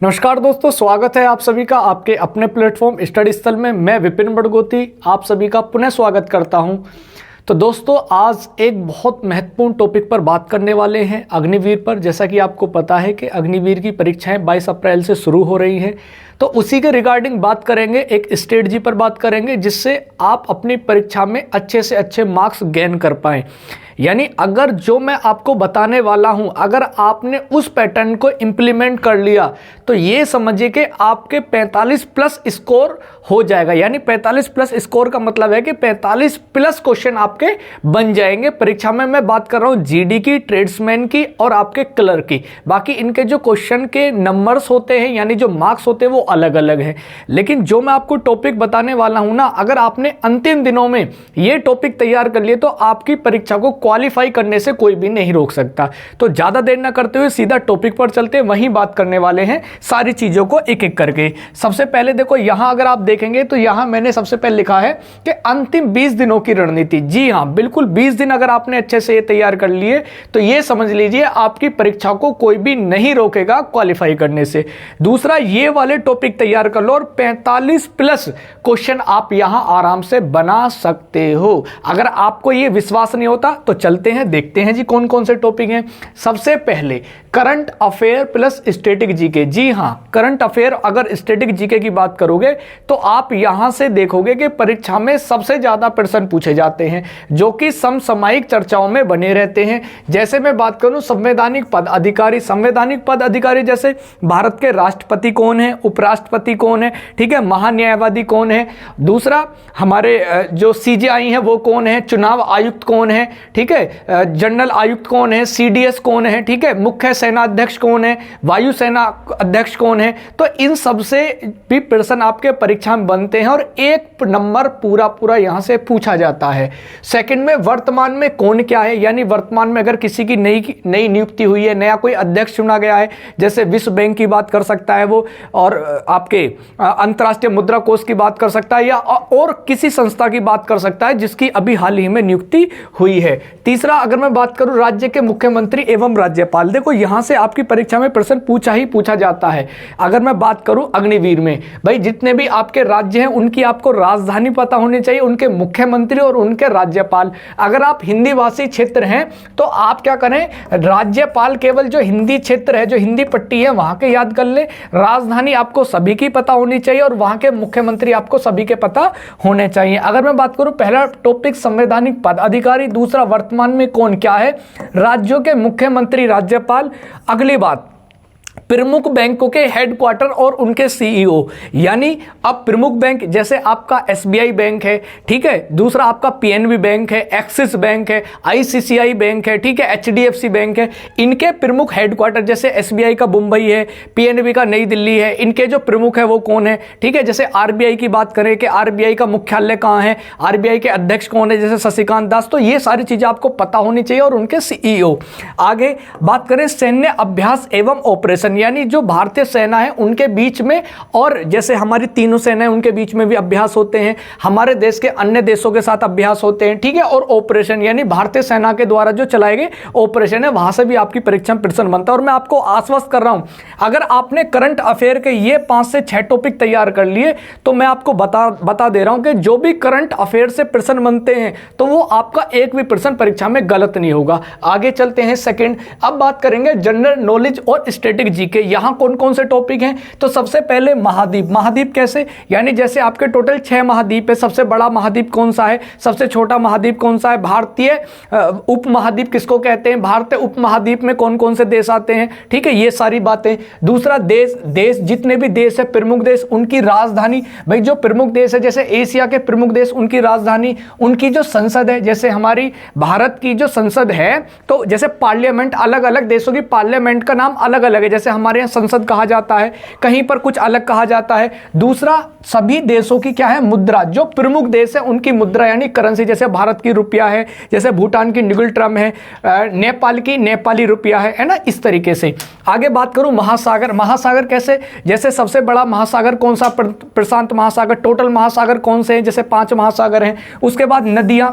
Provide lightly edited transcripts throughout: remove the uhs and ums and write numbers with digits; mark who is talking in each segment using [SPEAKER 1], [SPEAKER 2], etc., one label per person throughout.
[SPEAKER 1] नमस्कार दोस्तों, स्वागत है आप सभी का आपके अपने प्लेटफॉर्म स्टडी स्थल में। मैं विपिन बड़गोती आप सभी का पुनः स्वागत करता हूं। तो दोस्तों, आज एक बहुत महत्वपूर्ण टॉपिक पर बात करने वाले हैं, अग्निवीर पर। जैसा कि आपको पता है कि अग्निवीर की परीक्षाएं 22 अप्रैल से शुरू हो रही हैं, तो उसी के रिगार्डिंग बात करेंगे, एक स्ट्रेटजी पर बात करेंगे जिससे आप अपनी परीक्षा में अच्छे से अच्छे मार्क्स गेन कर पाएं। यानी अगर जो मैं आपको बताने वाला हूं, अगर आपने उस पैटर्न को इम्प्लीमेंट कर लिया तो ये समझिए कि आपके 45 प्लस स्कोर हो जाएगा। यानी 45 प्लस स्कोर का मतलब है कि 45 प्लस क्वेश्चन आपके बन जाएंगे परीक्षा में। मैं बात कर रहा हूं जीडी की, ट्रेड्समैन की और आपके क्लर्क की। बाकी इनके जो क्वेश्चन के नंबर्स होते हैं यानी जो मार्क्स होते हैं वो अलग अलग हैं। लेकिन जो मैं आपको टॉपिक बताने वाला हूं ना, अगर आपने अंतिम दिनों में ये टॉपिक तैयार कर लिए तो आपकी परीक्षा को क्वालिफाई करने से कोई भी नहीं रोक सकता। तो ज्यादा देर ना करते हुए सीधा टॉपिक पर चलते हैं, वहीं बात करने वाले हैं सारी चीजों को एक एक करके। सबसे पहले देखो, यहां अगर आप देखेंगे तो यहां मैंने सबसे पहले लिखा है कि अंतिम 20 दिनों की रणनीति। जी हां, बिल्कुल 20 दिन अगर आपने अच्छे से ये तैयार कर लिए तो ये समझ लीजिए आपकी परीक्षा को कोई भी नहीं रोकेगा क्वालिफाई करने से। दूसरा, ये वाले टॉपिक तैयार कर लो और 45 प्लस क्वेश्चन आप यहां आराम से बना सकते हो। अगर आपको ये विश्वास नहीं होता तो चलते हैं, देखते हैं जी कौन कौन से टॉपिक हैं। सबसे पहले current affair plus static GK. जी हां, करंट अफेयर अगर स्टैटिक जीके की बात करोगे तो आप यहां से देखोगे कि परीक्षा में सबसे ज्यादा प्रश्न पूछे जाते हैं जो कि समसामयिक चर्चाओं में बने रहते हैं। जैसे मैं बात करूं संवैधानिक पद अधिकारी, संवैधानिक पद अधिकारी जैसे भारत के राष्ट्रपति कौन है, उपराष्ट्रपति कौन है, ठीक है, महान्यायवादी कौन है, दूसरा हमारे जो सीजेआई है वो कौन है, चुनाव आयुक्त कौन है, ठीक है, जनरल आयुक्त कौन है, सीडीएस कौन है, ठीक है, मुख्य सेना अध्यक्ष कौन है, वायु सेना अध्यक्ष कौन है। तो इन सब से भी प्रश्न आपके परीक्षा में बनते हैं और एक नंबर पूरा पूरा यहां से पूछा जाता है। सेकंड में वर्तमान में कौन क्या है, यानी वर्तमान में अगर किसी की नई नियुक्ति हुई है, नया कोई अध्यक्ष चुना गया है, जैसे विश्व बैंक की बात कर सकता है वो, और आपके अंतर्राष्ट्रीय मुद्रा कोष की बात कर सकता है, या और किसी संस्था की बात कर सकता है जिसकी अभी हाल ही में नियुक्ति हुई है। तीसरा, अगर मैं बात करूं राज्य के मुख्यमंत्री एवं राज्यपाल, देखो यहां से आपकी परीक्षा में प्रश्न पूछा जाता है। अगर मैं बात करूं अग्निवीर में, भाई जितने भी आपके राज्य हैं उनकी आपको राजधानी पता होनी चाहिए, उनके मुख्यमंत्री और उनके राज्यपाल। अगर आप हिंदी भाषी क्षेत्र हैं तो आप क्या करें, राज्यपाल केवल जो हिंदी क्षेत्र है, जो हिंदी पट्टी है वहां के याद कर ले। राजधानी आपको सभी की पता होनी चाहिए और वहां के मुख्यमंत्री आपको सभी के पता होने चाहिए। अगर मैं बात करूं पहला टॉपिक संवैधानिक पद अधिकारी, दूसरा वर्तमान में कौन क्या है, राज्यों के मुख्यमंत्री राज्यपाल। अगली बात, प्रमुख बैंकों के हेडक्वार्टर और उनके सीईओ। यानी अब प्रमुख बैंक जैसे आपका एसबीआई बैंक है, ठीक है, दूसरा आपका पीएनबी बैंक है, एक्सिस बैंक है, आईसीसीआई बैंक है, ठीक है, एचडीएफसी बैंक है। इनके प्रमुख हेडक्वार्टर जैसे एसबीआई का मुंबई है, पीएनबी का नई दिल्ली है, इनके जो प्रमुख है वो कौन है, ठीक है। जैसे आरबीआई की बात करें कि आरबीआई का मुख्यालय कहां है, आरबीआई के अध्यक्ष कौन है, जैसे शशिकांत दास। तो ये सारी चीजें आपको पता होनी चाहिए और उनके सीईओ। आगे बात करें सैन्य अभ्यास एवं ऑपरेशन, यानी जो भारतीय सेना है उनके बीच में, और जैसे हमारी तीनों सेनाएं उनके बीच में भी अभ्यास होते हैं, हमारे देश के अन्य देशों के साथ अभ्यास होते हैं, ठीक है। और ऑपरेशन यानी भारतीय सेना के द्वारा जो चलाए गए ऑपरेशन है, वहां से भी आपकी परीक्षा में प्रश्न बनता है। और मैं आपको आश्वस्त कर रहा हूं, अगर आपने करंट अफेयर के ये 5 से 6 टॉपिक तैयार कर लिए तो मैं आपको बता दे रहा हूं कि जो भी करंट अफेयर से प्रश्न बनते हैं तो वो आपका एक भी प्रश्न परीक्षा में गलत नहीं होगा। आगे चलते हैं सेकंड, अब बात करेंगे जनरल नॉलेज और स्टैटिक जीके। यहां कौन कौन से टॉपिक हैं, तो सबसे पहले महाद्वीप। महाद्वीप कैसे, यानी जैसे आपके टोटल 6 महाद्वीप है, सबसे बड़ा महाद्वीप कौन सा है, सबसे छोटा महाद्वीप कौन सा है, भारतीय उप महाद्वीप किसको कहते हैं, भारतीय उप महाद्वीप में कौन कौन से देश आते हैं, ठीक है, ये सारी बातें। दूसरा, देश जितने भी देश है, प्रमुख देश, उनकी राजधानी। भाई जो प्रमुख देश है जैसे एशिया के प्रमुख देश, उनकी राजधानी, उनकी जो संसद है, जैसे हमारी भारत की जो संसद है, तो जैसे पार्लियामेंट, अलग अलग देशों की पार्लियामेंट का नाम अलग अलग है, जैसे हमारे यहाँ संसद कहा जाता है, कहीं पर कुछ अलग कहा जाता है। दूसरा, सभी देशों की क्या है, मुद्रा, जो प्रमुख देश है उनकी मुद्रा यानी करेंसी, जैसे भारत की रुपया है, जैसे भूटान की निगुल ट्रम है, नेपाल की नेपाली रुपया है ना, इस तरीके से। आगे बात करूं महासागर। महासागर कैसे, जैसे सबसे बड़ा महासागर कौन सा, प्रशांत महासागर। टोटल महासागर कौन से हैं, जैसे 5 महासागर हैं। उसके बाद नदियां,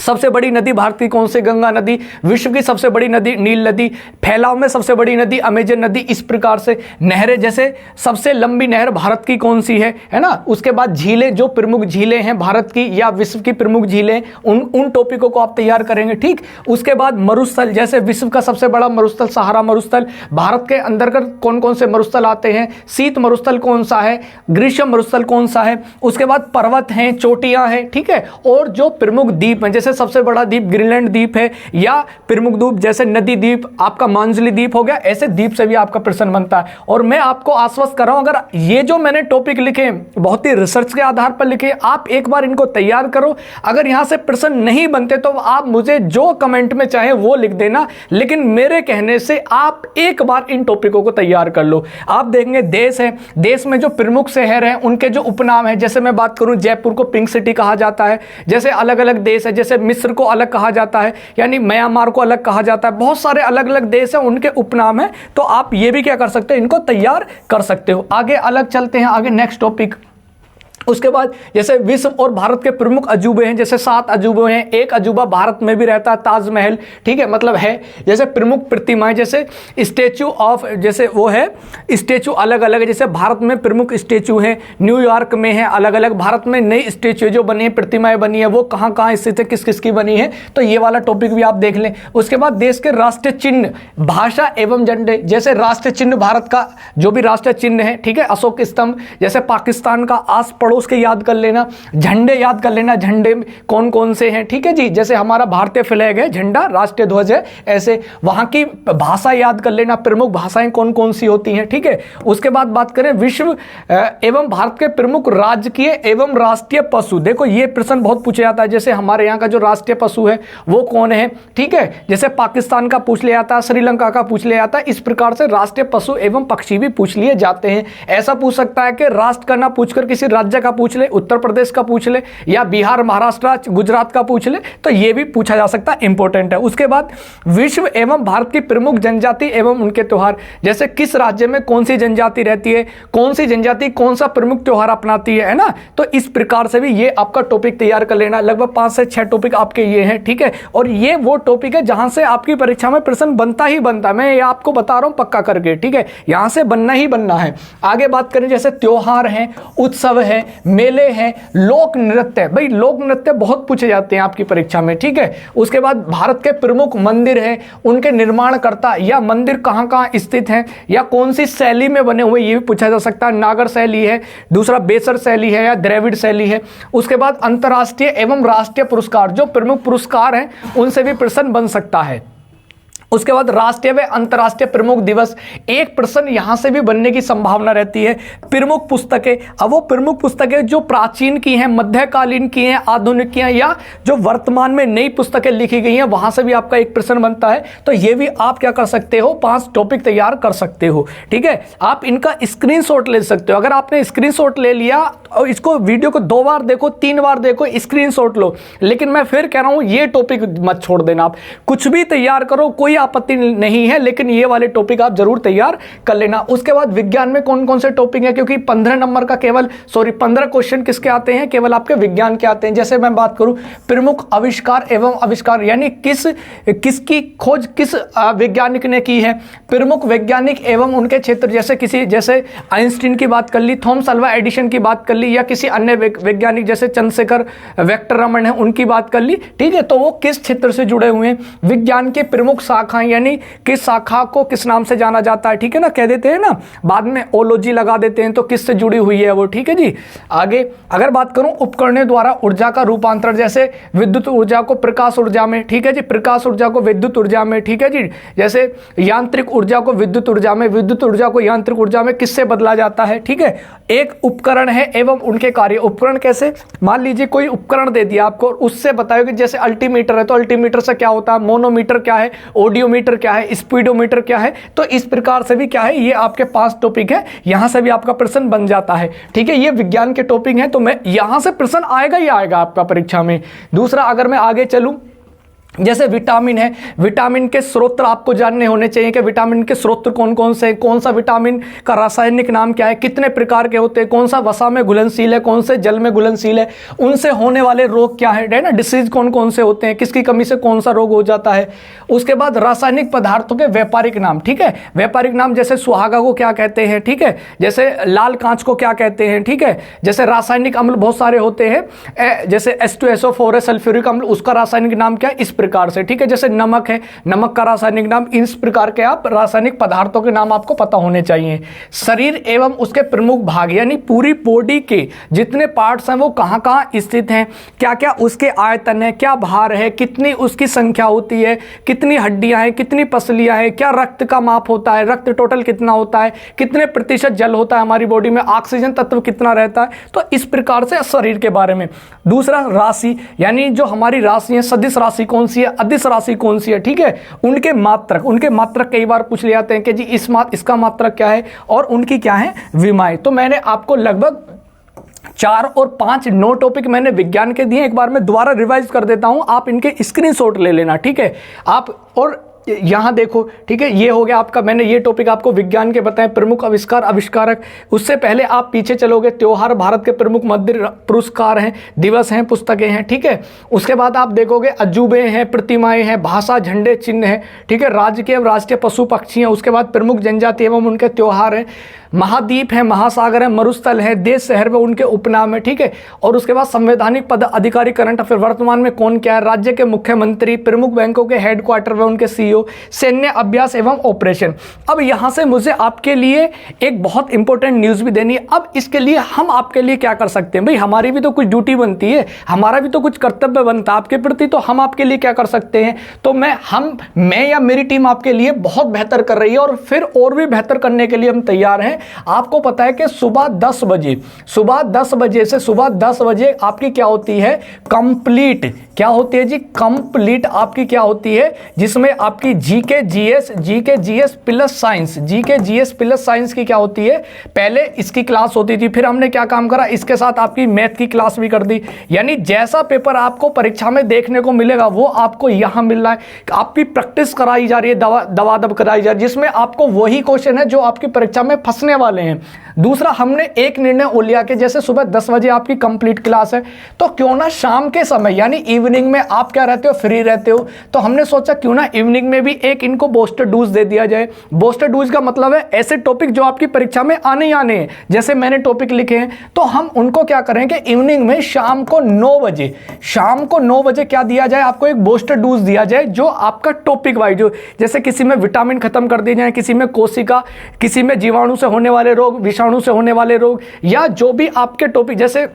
[SPEAKER 1] सबसे बड़ी नदी भारत की कौन सी? गंगा नदी। विश्व की सबसे बड़ी नदी नील नदी। फैलाव में सबसे बड़ी नदी अमेजन नदी। इस प्रकार से नहरें, जैसे सबसे लंबी नहर भारत की कौन सी है ना। उसके बाद झीलें, जो प्रमुख झीलें हैं भारत की या विश्व की प्रमुख झीलें, उन टॉपिकों को आप तैयार करेंगे, ठीक। उसके बाद मरुस्थल, जैसे विश्व का सबसे बड़ा मरुस्थल सहारा मरुस्थल। भारत के अंतर्गत कौन कौन से मरुस्थल आते हैं? शीत मरुस्थल कौन सा है? ग्रीष्म मरुस्थल कौन सा है? उसके बाद पर्वत हैं, चोटियां हैं, ठीक है। और जो प्रमुख द्वीप हैं, जैसे सबसे बड़ा द्वीप ग्रीनलैंड द्वीप है, या प्रमुख द्वीप जैसे नदी द्वीप आपका मांजुली द्वीप हो गया, ऐसे द्वीप से भी आपका प्रश्न बनता है। और मैं आपको आश्वस्त कर रहा हूं, अगर ये जो मैंने टॉपिक लिखे बहुत ही रिसर्च के आधार पर लिखे, आप एक बार इनको तैयार करो। अगर यहां से प्रश्न नहीं बनते तो आप मुझे जो कमेंट में चाहे वो लिख देना, लेकिन मेरे कहने से आप एक बार इन टॉपिकों को तैयार कर लो। आप देखेंगे देश है, देश में जो प्रमुख शहर हैं उनके जो उपनाम है, जैसे मैं बात करूं जयपुर को पिंक सिटी कहा जाता है। जैसे अलग अलग देश है, जैसे मिस्र को अलग कहा जाता है, यानी म्यांमार को अलग कहा जाता है। बहुत सारे अलग अलग देश हैं, उनके उपनाम है। तो आप ये भी क्या कर सकते हो, इनको तैयार कर सकते हो। आगे अलग चलते हैं, आगे नेक्स्ट टॉपिक। उसके बाद जैसे विश्व और भारत के प्रमुख अजूबे हैं, जैसे 7 अजूबे हैं। एक अजूबा भारत में भी रहता है, ताजमहल, ठीक है, मतलब है। जैसे प्रमुख प्रतिमाएं, जैसे स्टेचू ऑफ, जैसे वो है स्टेचू अलग अलग है। जैसे भारत में प्रमुख स्टेचू हैं, न्यूयॉर्क में है अलग अलग। भारत में नई स्टेचू जो बनी है, प्रतिमाएं बनी है, वो कहाँ कहाँ स्थित है, किस किस की बनी है, तो ये वाला टॉपिक भी आप देख लें। उसके बाद देश के राष्ट्रीय चिन्ह, भाषा एवं झंडे, जैसे राष्ट्रीय चिन्ह भारत का जो भी राष्ट्रीय चिन्ह है, ठीक है, अशोक स्तंभ। जैसे पाकिस्तान का आस पड़ोस के याद कर लेना, झंडे याद कर लेना, झंडे कौन कौन से हैं, ठीक है जी। जैसे हमारा भारतीय फ्लैग है, झंडा, राष्ट्रीय ध्वज है, ऐसे वहां की भाषा याद कर लेना, प्रमुख भाषाएं कौन कौन सी होती हैं, ठीक है। उसके बाद बात करें विश्व एवं भारत के प्रमुख राजकीय एवं राष्ट्रीय पशु। देखो ये प्रश्न बहुत पूछा जाता है, जैसे हमारे यहाँ का जो राष्ट्रीय पशु है वो कौन है, ठीक है। जैसे पाकिस्तान का पूछ लिया जाता है, श्रीलंका का पूछ लिया जाता है। इस प्रकार से राष्ट्रीय पशु एवं पक्षी भी पूछ लिए जाते हैं। ऐसा पूछ सकता है कि राष्ट्र का ना पूछकर किसी राज्य का पूछ ले, उत्तर प्रदेश का पूछ ले, या बिहार, महाराष्ट्र, गुजरात का पूछ ले, तो यह भी पूछा जा सकता है, इंपॉर्टेंट है। उसके बाद विश्व एवं भारत की प्रमुख जनजाति एवं उनके त्योहार, जैसे किस राज्य में कौन सी जनजाति रहती है, कौन सी जनजाति कौन सा प्रमुख त्योहार अपनाती है ना। तो इस प्रकार से भी ये आपका टॉपिक तैयार कर लेना। लगभग 5 से 6 टॉपिक आपके ये हैं, ठीक है। और ये वो टॉपिक है जहां से आपकी परीक्षा में प्रश्न बनता ही बनता है, मैं ये आपको बता रहा हूं पक्का करके, ठीक है। यहां से बनना ही बनना है। आगे बात करें, जैसे त्योहार है, उत्सव है, मेले हैं, लोक नृत्य। भाई लोक नृत्य बहुत पूछे जाते हैं आपकी परीक्षा में, ठीक है। उसके बाद भारत के प्रमुख मंदिर हैं, उनके निर्माणकर्ता या मंदिर कहां कहां स्थित हैं, या कौन सी शैली में बने हुए, ये भी पूछा जा सकता है। नागर शैली है, दूसरा बेसर शैली है, या द्रविड़ शैली है। उसके बाद अंतर्राष्ट्रीय एवं राष्ट्रीय पुरस्कार, जो प्रमुख पुरस्कार हैं उनसे भी प्रश्न बन सकता है। उसके बाद राष्ट्रीय व अंतर्राष्ट्रीय प्रमुख दिवस, एक प्रश्न यहां से भी बनने की संभावना रहती है। प्रमुख पुस्तकें, अब वो प्रमुख पुस्तकें जो प्राचीन की हैं, मध्यकालीन की हैं, आधुनिक की हैं, या जो वर्तमान में नई पुस्तकें लिखी गई हैं, वहां से भी आपका एक प्रश्न बनता है। तो ये भी आप क्या कर सकते हो, 5 टॉपिक तैयार कर सकते हो, ठीक है। आप इनका स्क्रीनशॉट ले सकते हो। अगर आपने स्क्रीनशॉट ले लिया और इसको वीडियो को 2 बार देखो, 3 बार देखो, स्क्रीनशॉट लो, लेकिन मैं फिर कह रहा हूं ये टॉपिक मत छोड़ देना। आप कुछ भी तैयार करो, कोई आपत्ति नहीं है, लेकिन ये वाले टॉपिक आप जरूर तैयार कर लेना। उसके बाद विज्ञान में कौन कौन से टॉपिक है, क्योंकि 15 नंबर का केवल 15 क्वेश्चन किसके आते हैं, केवल आपके विज्ञान के आते हैं। जैसे मैं बात करूं प्रमुख आविष्कार एवं आविष्कार, यानी किसकी खोज किस वैज्ञानिक ने की है, प्रमुख वैज्ञानिक एवं उनके क्षेत्र, जैसे आइंस्टीन की बात कर ली, थॉमस अल्वा एडिशन की बात कर ली, या किसी अन्य वैज्ञानिक जैसे चंद्रशेखर वेक्टर रमन है उनकी बात कर ली, ठीक है। तो वो किस क्षेत्र से जुड़े हुए हैं। विज्ञान के प्रमुख शाखाएं, यानी किस शाखा को किस नाम से जाना जाता है, ठीक है ना, कह देते हैं ना, बाद में ओलॉजी लगा देते हैं, तो किससे जुड़ी हुई है वो, ठीक है जी। आगे अगर बात करूं उपकरणों द्वारा ऊर्जा का रूपांतरण, जैसे विद्युत ऊर्जा को प्रकाश ऊर्जा में, ठीक है जी, प्रकाश ऊर्जा को विद्युत ऊर्जा में, ठीक है जी। जैसे यांत्रिक ऊर्जा को विद्युत ऊर्जा में, विद्युत ऊर्जा को यांत्रिक ऊर्जा में किससे बदला जाता है, ठीक है। एक उपकरण है एवं उनके कार्य। उपकरण कैसे, मान लीजिए कोई उपकरण दे दिया आपको, उससे बताओ कि जैसे अल्टीमीटर है, तो अल्टीमीटर से क्या होता है, मोनोमीटर क्या है, ऑडियोमीटर क्या है, स्पीडोमीटर क्या है। तो इस प्रकार से भी क्या है, ये आपके 5 टॉपिक है, यहां से भी आपका प्रश्न बन जाता है, ठीक है। ये विज्ञान के टॉपिक है, तो मैं यहां से प्रश्न आएगा ही आएगा आपका परीक्षा में। दूसरा अगर मैं आगे चलूं, जैसे विटामिन है, विटामिन के स्रोत आपको जानने होने चाहिए कि विटामिन के स्रोत कौन कौन से, कौन सा विटामिन का रासायनिक नाम क्या है, कितने प्रकार के होते हैं, कौन सा वसा में घुलनशील है, कौन से जल में घुलनशील है, उनसे होने वाले रोग क्या है ना, डिसीज कौन कौन से होते हैं, किसकी कमी से कौन सा रोग हो जाता है। उसके बाद रासायनिक पदार्थों के व्यापारिक नाम, ठीक है, व्यापारिक नाम जैसे सुहागा को क्या कहते हैं, ठीक है, जैसे लाल कांच को क्या कहते हैं, ठीक है, जैसे रासायनिक अम्ल बहुत सारे होते हैं, जैसे H2SO4 है सल्फ्यूरिक अम्ल, उसका रासायनिक नाम क्या है, इस प्रकार से, ठीक है। जैसे नमक है, नमक का रासायनिक नाम, इस प्रकार के आप रासायनिक पदार्थों के नाम आपको पता होने चाहिए। शरीर एवं उसके प्रमुख भाग यानी पूरी बॉडी के जितने पार्ट्स हैं वो कहां कहां स्थित हैं, क्या क्या उसके आयतन है, क्या भार है, कितनी उसकी संख्या होती है, कितनी हड्डियां हैं, कितनी पसलियां हैं, क्या रक्त का माप होता है, रक्त टोटल कितना होता है, कितने प्रतिशत जल होता है हमारी बॉडी में, ऑक्सीजन तत्व कितना रहता है, तो इस प्रकार से शरीर के बारे में। दूसरा राशि यानी जो हमारी राशि है, सदिश राशि कौन सी है, अदिश राशि कौन सी है, ठीक है, उनके मात्रक कई बार पूछ ले जाते हैं कि जी इसका मात्रक क्या है और उनकी क्या है विमाएं। तो मैंने आपको लगभग 4 और 5 9 टॉपिक मैंने विज्ञान के दिए, एक बार मैं दोबारा रिवाइज कर देता हूं, आप इनके स्क्रीनशॉट ले लेना, ठीक है। आप और यहां देखो, ठीक है, ये हो गया आपका, मैंने ये टॉपिक आपको विज्ञान के बताए, प्रमुख आविष्कार, आविष्कारक। उससे पहले आप पीछे चलोगे, त्योहार, भारत के प्रमुख मध्य पुरस्कार हैं, दिवस हैं, पुस्तकें हैं, ठीक है। उसके बाद आप देखोगे अजूबे हैं, प्रतिमाएं हैं, भाषा, झंडे, चिन्ह हैं, ठीक है, राज्य के एवं राष्ट्रीय पशु पक्षी हैं। उसके बाद प्रमुख जनजाति एवं उनके त्योहार हैं, महाद्वीप है, महासागर है, मरुस्थल है, देश शहर में उनके उपनाम है, ठीक है। और उसके बाद संवैधानिक पद अधिकारी, करंट अफेयर, वर्तमान में कौन क्या है, राज्य के मुख्यमंत्री, प्रमुख बैंकों के हेडक्वार्टर व उनके सीईओ, सैन्य अभ्यास एवं ऑपरेशन। अब यहां से मुझे आपके लिए एक बहुत इंपॉर्टेंट न्यूज भी देनी है। अब इसके लिए हम आपके लिए क्या कर सकते हैं भाई, हमारी भी तो कुछ ड्यूटी बनती है, हमारा भी तो कुछ कर्तव्य बनता है आपके प्रति, तो हम आपके लिए क्या कर सकते हैं। तो मैं या मेरी टीम आपके लिए बहुत बेहतर कर रही है और फिर और भी बेहतर करने के लिए हम तैयार हैं। आपको पता है कि सुबह 10 बजे से सुबह 10 बजे आपकी क्या होती है, कंप्लीट, क्या होती है जी, कंप्लीट आपकी क्या होती है, जिसमें आपकी जीके जीएस प्लस साइंस की क्या होती है, पहले इसकी क्लास होती थी, फिर हमने क्या काम करा, इसके साथ आपकी मैथ की क्लास भी कर दी। यानी जैसा पेपर आपको परीक्षा में देखने को मिलेगा वो आपको यहां मिल रहा है। आपकी प्रैक्टिस कराई जा रही है, दवादब कराई जा रही है, जिसमें आपको वही क्वेश्चन है जो आपकी परीक्षा में फंसने वाले हैं। दूसरा, हमने एक निर्णय वो लिया कि जैसे सुबह 10 बजे आपकी कंप्लीट क्लास है, तो क्यों ना शाम के समय यानी इवनिंग में आप क्या रहते हो, फ्री रहते हो, तो हमने सोचा क्यों ना इवनिंग में भी एक इनको बूस्टर डोज दे दिया जाए। बूस्टर डोज का मतलब है ऐसे टॉपिक जो आपकी परीक्षा में आने ही आने हैं, जैसे मैंने टॉपिक लिखे हैं, तो हम उनको क्या करेंगे, इवनिंग में शाम को 9 बजे क्या दिया जाए, आपको एक बूस्टर डोज दिया जाए जो आपका टॉपिक वाइज, जैसे किसी में विटामिन खत्म कर दिए जाए, किसी में कोशिका, किसी में जीवाणु से होने वाले रोग, विषाणु से होने वाले रोग, या जो भी आपके टॉपिक, जैसे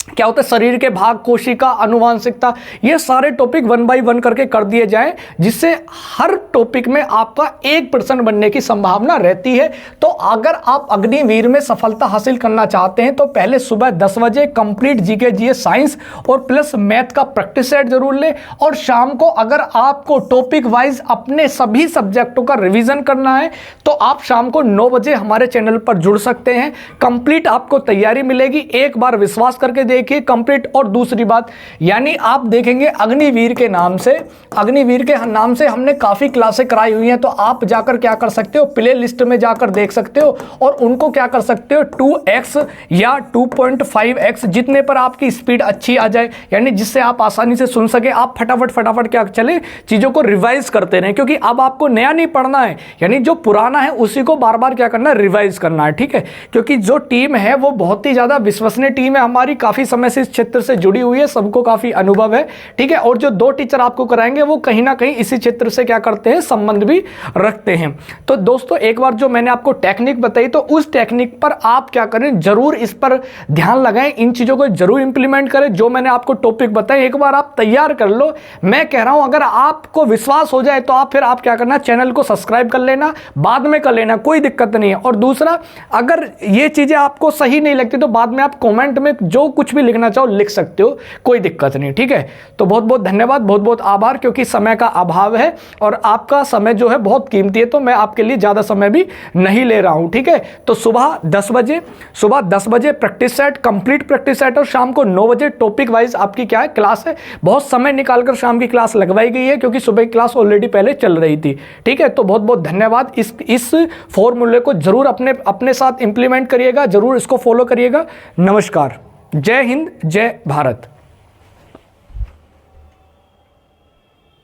[SPEAKER 1] क्या होता है शरीर के भाग, कोशिका, आनुवांशिकता, ये सारे टॉपिक 1 बाय 1 करके कर दिए जाएं, जिससे हर टॉपिक में आपका 1% बनने की संभावना रहती है। तो अगर आप अग्निवीर में सफलता हासिल करना चाहते हैं तो पहले सुबह 10 बजे कंप्लीट जीके जीएस साइंस और प्लस मैथ का प्रैक्टिस सेट जरूर लें, और शाम को अगर आपको टॉपिक वाइज अपने सभी सब्जेक्टों का रिवीजन करना है तो आप शाम को 9 बजे हमारे चैनल पर जुड़ सकते हैं। कंप्लीट आपको तैयारी मिलेगी, एक बार विश्वास करके देखिए कंप्लीट। और दूसरी बात, यानी आप देखेंगे अग्निवीर के नाम से हमने काफी क्लासें कराई हुई हैं, तो आप जाकर क्या कर सकते हो, प्ले लिस्ट में जाकर देख सकते हो और उनको क्या कर सकते हो, 2x या 2.5x जितने पर आपकी स्पीड अच्छी आ जाए, यानी जिससे आप आसानी से सुन सके, आप फटाफट क्या चले चीजों को रिवाइज करते रहें, क्योंकि अब आपको नया नहीं पढ़ना है, यानी जो पुराना है उसी को बार बार क्या करना है, रिवाइज करना है, ठीक है। क्योंकि जो टीम है वो बहुत ही ज्यादा विश्वसनीय टीम है हमारी, काफी समय से इस क्षेत्र से जुड़ी हुई है, सबको काफी अनुभव है, ठीक है। और जो 2 टीचर आपको कराएंगे वो कहीं ना कहीं इसी क्षेत्र से क्या करते हैं, संबंध भी रखते हैं। तो दोस्तों एक बार जो मैंने आपको टेक्निक बताई, तो उस टेक्निक पर आप क्या करें, जरूर इस पर ध्यान लगाएं, इन चीजों को जरूर इंप्लीमेंट करें जो मैंने आपको टॉपिक बताए, एक बार आप तैयार कर लो। मैं कह रहा हूं अगर आपको विश्वास हो जाए तो फिर आप क्या करना, चैनल को सब्सक्राइब कर लेना, बाद में कर लेना, कोई दिक्कत नहीं है। और दूसरा, अगर ये चीजें आपको सही नहीं लगती तो बाद में आप कमेंट में जो कुछ भी लिखना चाहो लिख सकते हो, कोई दिक्कत नहीं, ठीक है। तो बहुत बहुत धन्यवाद, बहुत बहुत आभार, क्योंकि समय का अभाव है और आपका समय जो है बहुत कीमती है, तो मैं आपके लिए ज़्यादा समय भी नहीं ले रहा हूँ, ठीक है। तो सुबह 10 बजे practice set, complete practice set, और शाम को 9 बजे टॉपिक वाइज आपकी क्या है क्लास है। बहुत समय निकालकर शाम की क्लास लगवाई गई है, क्योंकि सुबह की क्लास ऑलरेडी पहले चल रही थी, ठीक है। तो बहुत बहुत धन्यवाद। इस फॉर्मूले को जरूर अपने साथ इंप्लीमेंट करिएगा, जरूर इसको फॉलो करिएगा। नमस्कार, जय हिंद, जय भारत।